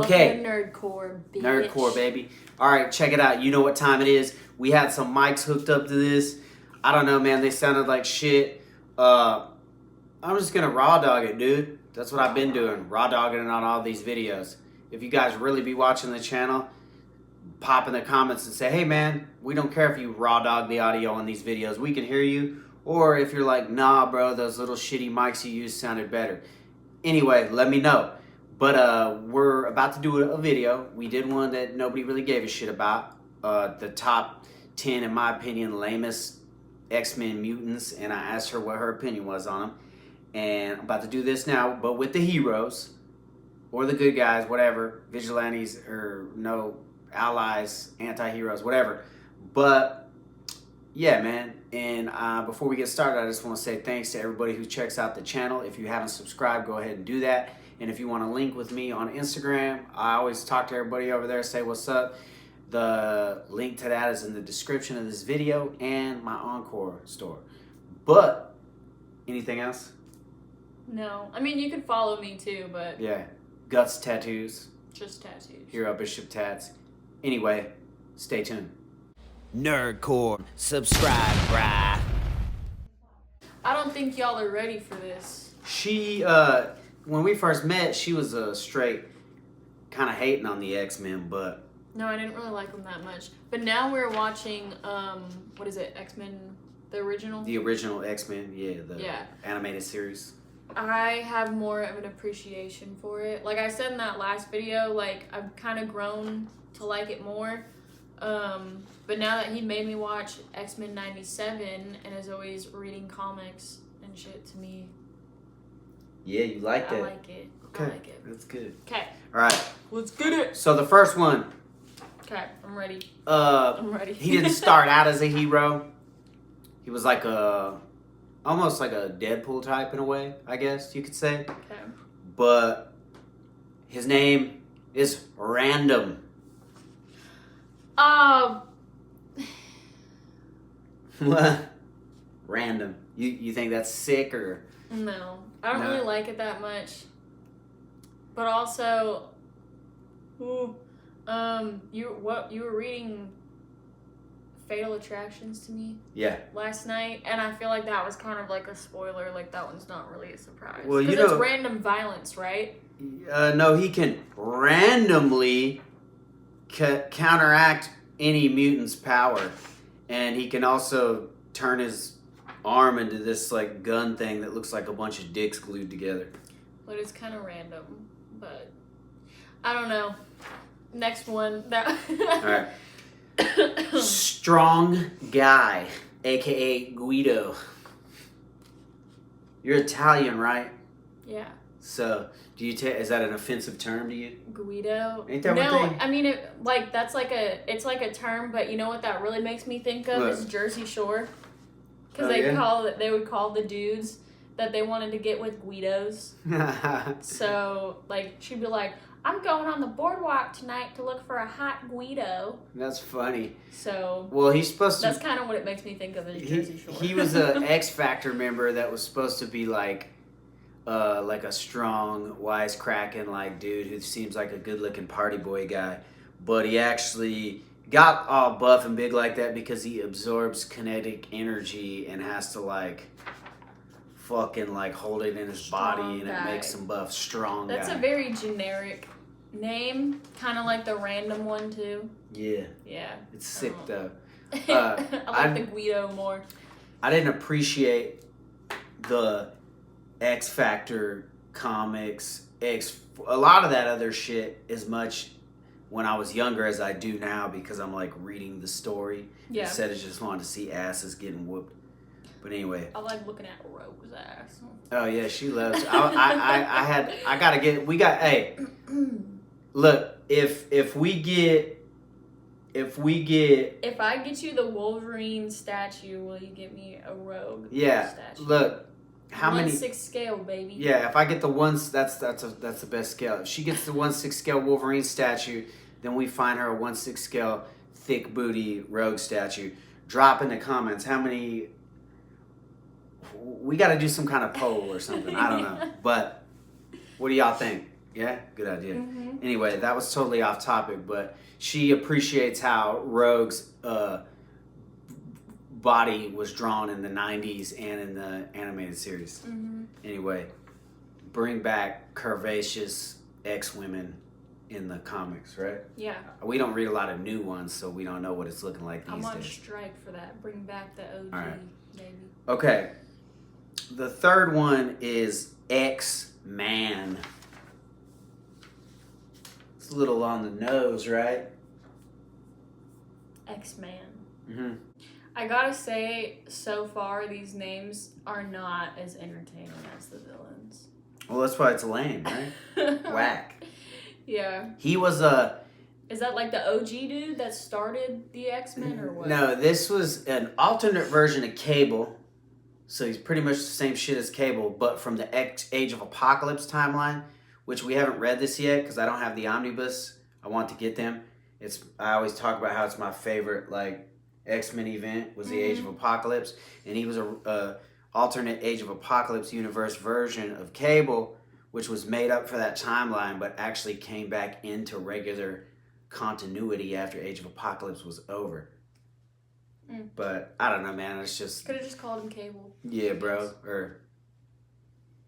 Okay. Nerdcore, bitch. Nerdcore, baby. All right, check it out. You know what time it is. We had some mics hooked up to this. I don't know, man. They sounded like shit. I'm just going to raw dog it, dude. That's what I've been doing. Raw dogging it on all these videos. If you guys really be watching the channel, pop in the comments and say, hey, man, we don't care if you raw dog the audio on these videos. We can hear you. Or if you're like, nah, bro, those little shitty mics you used sounded better. Anyway, let me know. But we're about to do a video. We did one that nobody really gave a shit about. The top 10, in my opinion, lamest X-Men mutants. And I asked her what her opinion was on them. And I'm about to do this now, but with the heroes. Or the good guys, whatever. Vigilantes or no allies, anti-heroes, whatever. But, yeah, man. And before we get started, I just want to say thanks to everybody who checks out the channel. If you haven't subscribed, go ahead and do that. And if you want to link with me on Instagram, I always talk to everybody over there, say what's up. The link to that is in the description of this video and my Encore store. But, anything else? No. I mean, you can follow me too, but... Yeah. Guts Tattoos. Just tattoos. Hero Bishop Tats. Anyway, stay tuned. Nerdcore. Subscribe, brah. I don't think y'all are ready for this. She, when we first met, she was straight kind of hating on the X-Men, but... No, I didn't really like them that much. But now we're watching, what is it, X-Men, the original? The original X-Men, yeah, animated series. I have more of an appreciation for it. Like I said in that last video, like, I've kind of grown to like it more. But now that he made me watch X-Men 97 and is always reading comics and shit to me. Yeah, you like that? I like it. Okay, I like it. that's good. Okay. All right. Let's get it. So the first one. Okay, I'm ready. I'm ready. He didn't start out as a hero. He was like almost like a Deadpool type in a way, I guess you could say. Okay. But his name is Random. What? Random. You think that's sick or? No, I don't really like it that much. But also, you were reading Fatal Attractions to me. Yeah. Last night, and I feel like that was kind of like a spoiler. Like that one's not really a surprise. Well, you know, because it's random violence, right? No, he can randomly counteract any mutant's power, and he can also turn his arm into this like gun thing that looks like a bunch of dicks glued together. But it's kind of random. But I don't know. Next one. That. All right. Strong Guy, aka Guido. You're Italian, right? Yeah. So, do you is that an offensive term to you? Guido? Ain't that no, what they... I mean, it's like a term, but you know what that really makes me think of is Jersey Shore. Because they would call the dudes that they wanted to get with Guidos. So, like, she'd be like, I'm going on the boardwalk tonight to look for a hot Guido. That's funny. So, well, he's supposed to... That's kind of what it makes me think of as Jersey Shore. He was an X Factor member that was supposed to be like a strong, wisecracking like dude who seems like a good-looking party boy guy, but he actually got all buff and big like that because he absorbs kinetic energy and has to like fucking like hold it in his Strong body and guy. It makes him buff. Strong That's guy. a very generic name, kind of like the random one too. Yeah. Yeah. It's sick though. I like the Guido more. I didn't appreciate the X Factor comics, a lot of that other shit as much when I was younger as I do now because I'm like reading the story instead of just wanting to see asses getting whooped. But anyway, I like looking at Rogue's ass. Oh yeah, she loves. Hey, look, if I get you the Wolverine statue, will you get me a Rogue? Yeah. Statue? Look, how many? 1/6 scale, baby. Yeah, if I get the ones, that's the best scale. If she gets the 1/6 scale Wolverine statue, then we find her a 1/6 scale thick booty Rogue statue. Drop in the comments how many. We got to do some kind of poll or something. I don't know, but what do y'all think? Yeah, good idea. Mm-hmm. Anyway, that was totally off topic, but she appreciates how Rogue's body was drawn in the 90s and in the animated series. Mm-hmm. Anyway, bring back curvaceous X-women in the comics, right? Yeah. We don't read a lot of new ones, so we don't know what it's looking like these I'm on days. strike for that. Bring back the OG, baby. Okay. The third one is X-Man. It's a little on the nose, right? X-Man. Mm-hmm. I gotta say, so far, these names are not as entertaining as the villains. Well, that's why it's lame, right? Whack. Yeah. He was Is that like the OG dude that started the X-Men or what? No, this was an alternate version of Cable. So he's pretty much the same shit as Cable, but from the Age of Apocalypse timeline, which we haven't read this yet because I don't have the omnibus. I want to get them. I always talk about how it's my favorite like X-Men event was the Age of Apocalypse, and he was a alternate Age of Apocalypse universe version of Cable, which was made up for that timeline, but actually came back into regular continuity after Age of Apocalypse was over. But I don't know, man. It's just could have just called him Cable. Yeah, bro, or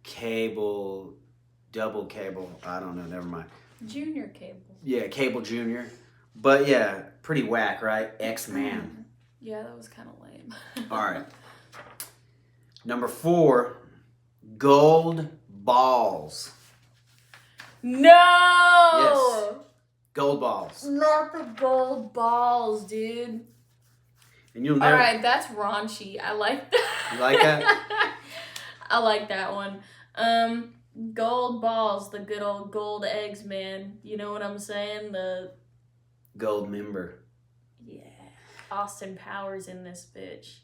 Cable, double Cable. I don't know. Never mind. Junior Cable. Yeah, Cable Junior. But yeah, pretty whack, right? X-Man. Yeah, that was kind of lame. All right. Number 4, Gold Balls. No! Yes. Gold Balls. Not the gold balls, dude. And you'll never... All right, that's raunchy. I like that. You like that? I like that one. Gold balls, the good old gold eggs, man. You know what I'm saying? The Gold member. Yeah. Austin Powers in this bitch.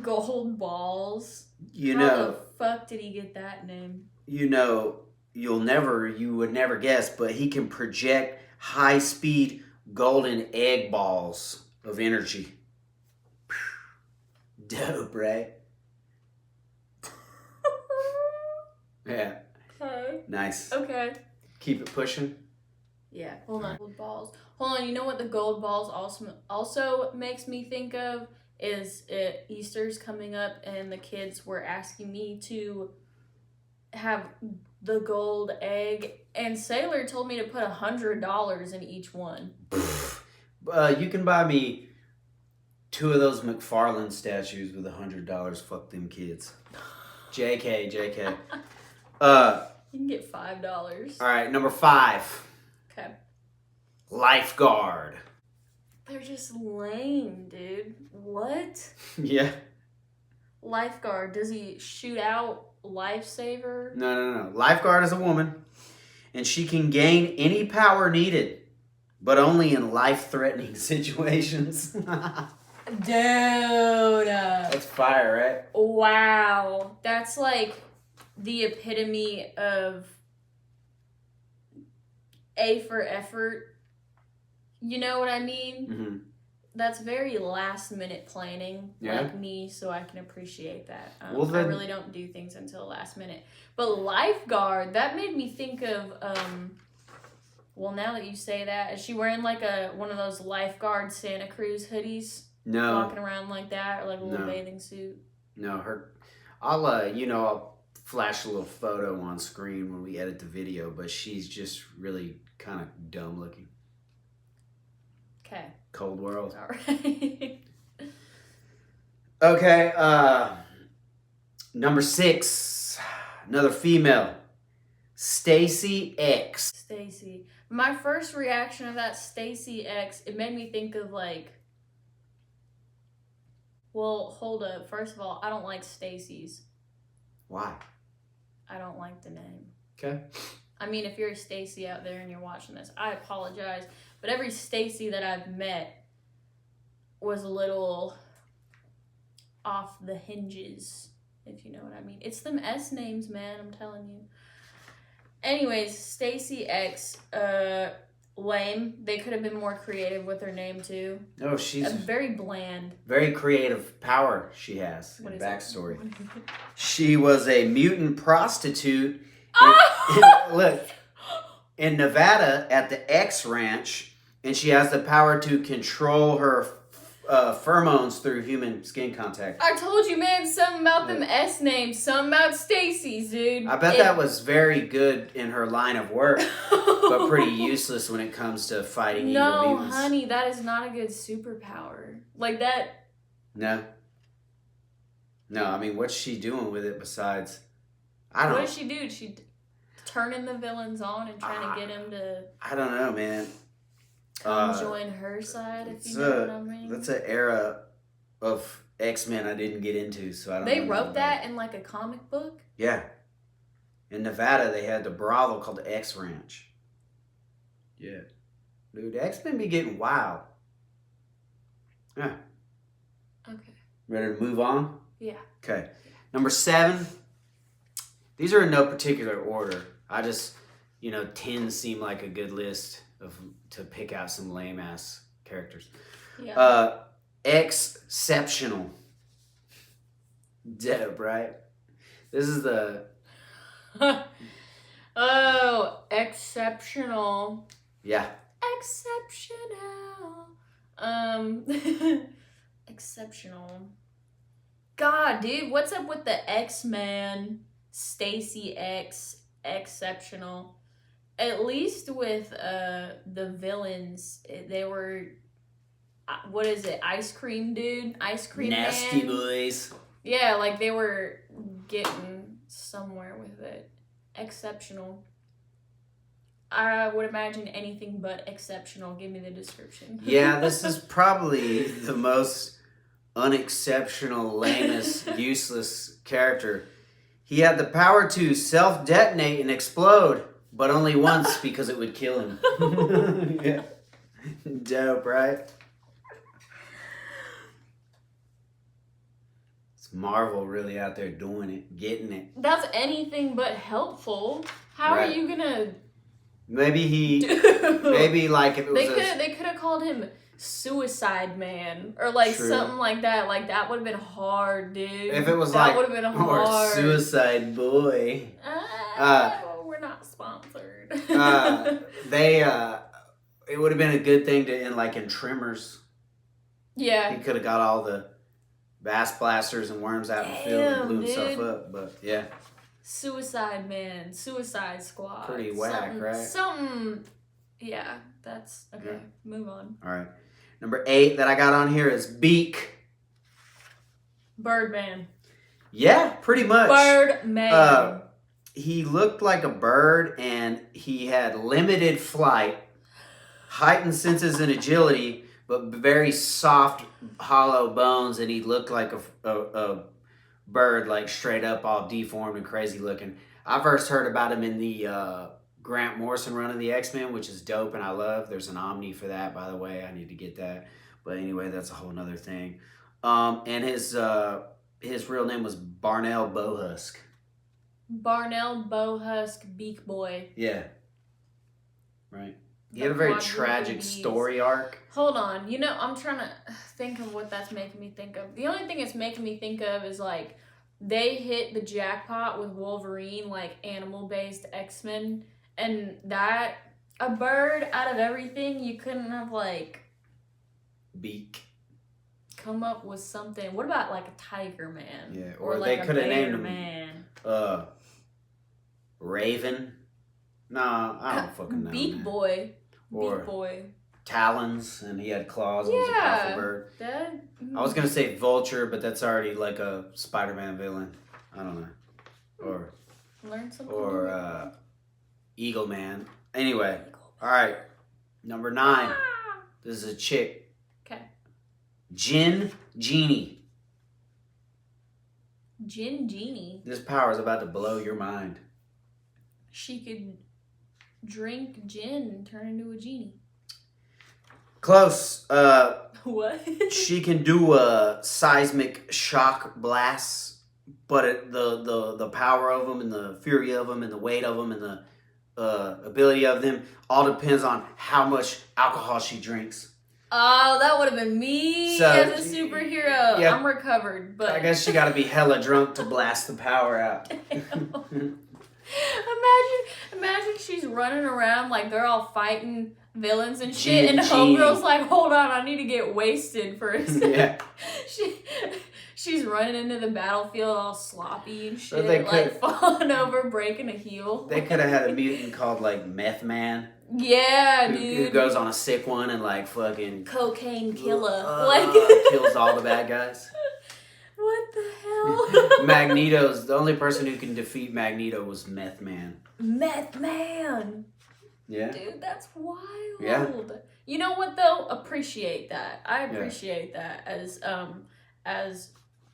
Gold balls. You How know... the fuck did he get that name? You know, you would never guess, but he can project high-speed golden egg balls of energy. Dope, right? Yeah. Okay. Nice. Okay. Keep it pushing. Yeah. Hold on. Gold balls. Hold on. You know what the gold balls also makes me think of is Easter's coming up, and the kids were asking me to have the gold egg, and Sailor told me to put $100 in each one. You can buy me 2 of those McFarlane statues with $100. Fuck them kids. JK. You can get $5. All right, number 5. Okay. Lifeguard. They're just lame, dude. What? Yeah. Lifeguard. Does he shoot out lifesaver? No. Lifeguard is a woman, and she can gain any power needed, but only in life-threatening situations. Dude. That's fire, right? Wow. That's like the epitome of A for effort. You know what I mean? Mm-hmm. That's very last minute planning, Yeah. like me, so I can appreciate that. Well, then... I really don't do things until last minute. But lifeguard, that made me think of, well, now that you say that, is she wearing like one of those lifeguard Santa Cruz hoodies? No. Walking around like that, or like a little bathing suit? No, I'll flash a little photo on screen when we edit the video, but she's just really kind of dumb looking. Okay. Cold world. All right. Okay, number 6, another female, Stacy X. Stacy. My first reaction of that Stacy X, it made me think of like, well, hold up. First of all, I don't like Stacy's. Why? I don't like the name. Okay. I mean, if you're a Stacy out there and you're watching this, I apologize. But every Stacy that I've met was a little off the hinges, if you know what I mean. It's them S names, man, I'm telling you. Anyways, Stacy X, lame. They could have been more creative with her name, too. Oh, she's... very bland. Very creative power she has. What is backstory. It? She was a mutant prostitute. Oh! Look, in Nevada at the X Ranch, and she has the power to control her pheromones through human skin contact. I told you, man, something about them S names, something about Stacy's, dude. I bet that was very good in her line of work, but pretty useless when it comes to fighting evil mutants. No, honey, that is not a good superpower. Like that. No. No, I mean, what's she doing with it besides? I don't know. What does she do? She turning the villains on and trying to get him to. I don't know, man. Come join her side, if you know what I mean. That's an era of X-Men I didn't get into, so I don't know. They wrote that in like a comic book? Yeah. In Nevada, they had the brothel called the X Ranch. Yeah. Dude, the X-Men be getting wild. Yeah. Okay. Ready to move on? Yeah. Okay. Number 7. These are in no particular order. I just, 10 seem like a good list to pick out some lame ass characters. Yeah. Exceptional. Dope, right? This is the. Oh, exceptional. Yeah. Exceptional. Exceptional. God, dude, what's up with the X-Man? Stacy X, exceptional. At least with the villains, they were, what is it, Ice Cream Dude? Ice Cream Nasty Man? boys. Yeah, like they were getting somewhere with it. Exceptional. I would imagine anything but exceptional. Give me the description. Yeah, this is probably the most unexceptional, lamest, useless character. He had the power to self-detonate and explode, but only once because it would kill him. Yeah. Dope, right? It's Marvel really out there doing it, getting it. That's anything but helpful. How are you gonna... Maybe like if it was they could have called him Suicide Man or like something like that. Like that would have been hard, dude. If it was that like would have been hard. Or Suicide Boy. We're not sponsored. It would have been a good thing to in Tremors. Yeah. He could have got all the bass blasters and worms out in the field and blew himself up, but yeah. Suicide Man, Suicide Squad. Pretty whack, right? Something, yeah, that's, okay, yeah. Move on. All right. Number 8 that I got on here is Beak. Birdman. Yeah, pretty much. Birdman. He looked like a bird and he had limited flight, heightened senses and agility, but very soft, hollow bones, and he looked like a bird, like straight up all deformed and crazy looking. I first heard about him in the Grant Morrison run of the X-Men, which is dope and I love. There's an Omni for that, by the way. I need to get that. But anyway, that's a whole nother thing. And his real name was Barnell Bohusk. Barnell Bohusk Beak Boy. Yeah. Right. He had a very tragic story arc. Hold on. I'm trying to think of what that's making me think of. The only thing it's making me think of is, like, they hit the jackpot with Wolverine, like, animal-based X-Men. And that, a bird out of everything, you couldn't have, like... Beak. Come up with something. What about, like, a Tiger Man? Yeah, or like they could have named him... Man. Raven. No, I don't fucking know. Beak man. Boy. Or Beak Boy. Talons, and he had claws and was a powerful bird. I was going to say Vulture, but that's already like a Spider-Man villain. I don't know. Or learn something. Or Eagle Man. Anyway, all right. Number 9. This is a chick. Okay. Gin Genie. Gin Genie. This power is about to blow your mind. She could drink gin and turn into a genie. Close. What? She can do seismic shock blasts, but the power of them and the fury of them and the weight of them and the ability of them all depends on how much alcohol she drinks. Oh, that would have been me as a superhero. Yeah, I'm recovered, but I guess she got to be hella drunk to blast the power out. Imagine she's running around like they're all fighting villains and shit, and homegirl's like, hold on, I need to get wasted for a second. Yeah. She's running into the battlefield all sloppy and shit, like falling over, breaking a heel. They could have had a mutant called like Meth Man. Yeah, dude. Who goes on a sick one and like fucking cocaine killer, kills all the bad guys. What the hell? Magneto's the only person who can defeat Magneto was Meth Man. Meth Man. Yeah. Dude, that's wild. Yeah. You know what though? Appreciate that. I appreciate that as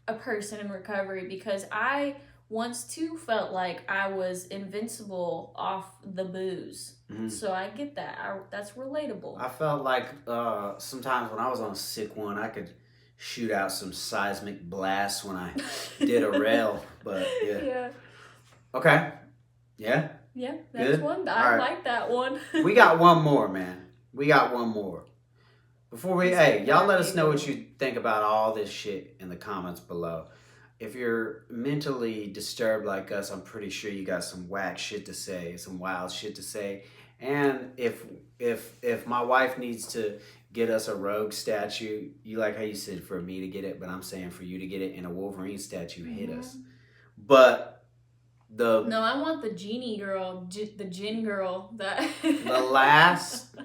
a person in recovery, because I once too felt like I was invincible off the booze. Mm-hmm. So I get that. That's relatable. I felt like sometimes when I was on a sick one, I could shoot out some seismic blasts when I did a rail, but yeah. Yeah. Okay. Yeah. Yeah, that's good. One. I like that one. We got one more, man. We got one more. Before we, y'all let us know what you think about all this shit in the comments below. If you're mentally disturbed like us, I'm pretty sure you got some whack shit to say, some wild shit to say. And if my wife needs to get us a Rogue statue, you like how you said for me to get it, but I'm saying for you to get it in a Wolverine statue, hit us. But no, I want the genie girl, the gin girl. That the last,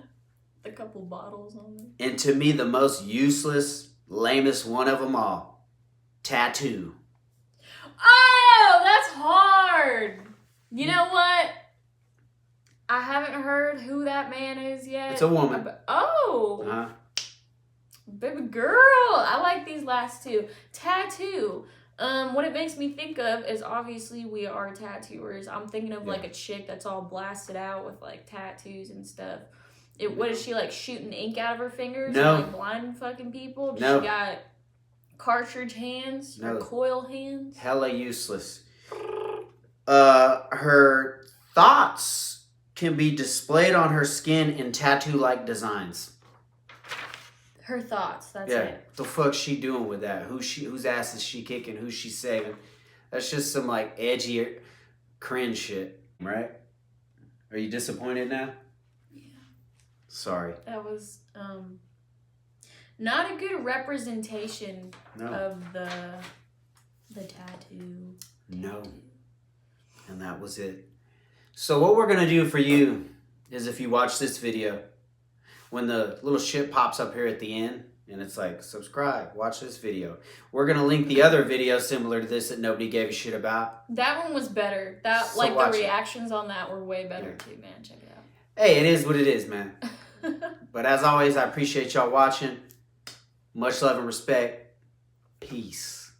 the couple bottles on it. And to me, the most useless, lamest one of them all, tattoo. Oh, that's hard. You know what? I haven't heard who that man is yet. It's a woman. Oh. Baby girl. I like these last two. Tattoo. What it makes me think of is obviously we are tattooers. I'm thinking of like a chick that's all blasted out with like tattoos and stuff. What is she like shooting ink out of her fingers? No. And, like blinding fucking people? Does she got cartridge hands or coil hands? Hella useless. Her thoughts can be displayed on her skin in tattoo-like designs. Her thoughts, that's it. What the fuck's she doing with that? Whose ass is she kicking? Who's she saving? That's just some like edgy cringe shit, right? Are you disappointed now? Yeah. Sorry. That was not a good representation of the tattoo. No. And that was it. So what we're gonna do for you is, if you watch this video, when the little shit pops up here at the end and it's like, subscribe, watch this video, we're going to link the other video similar to this that nobody gave a shit about. That one was better. The reactions on that were way better too, man. Check it out. Hey, it is what it is, man. But as always, I appreciate y'all watching. Much love and respect. Peace.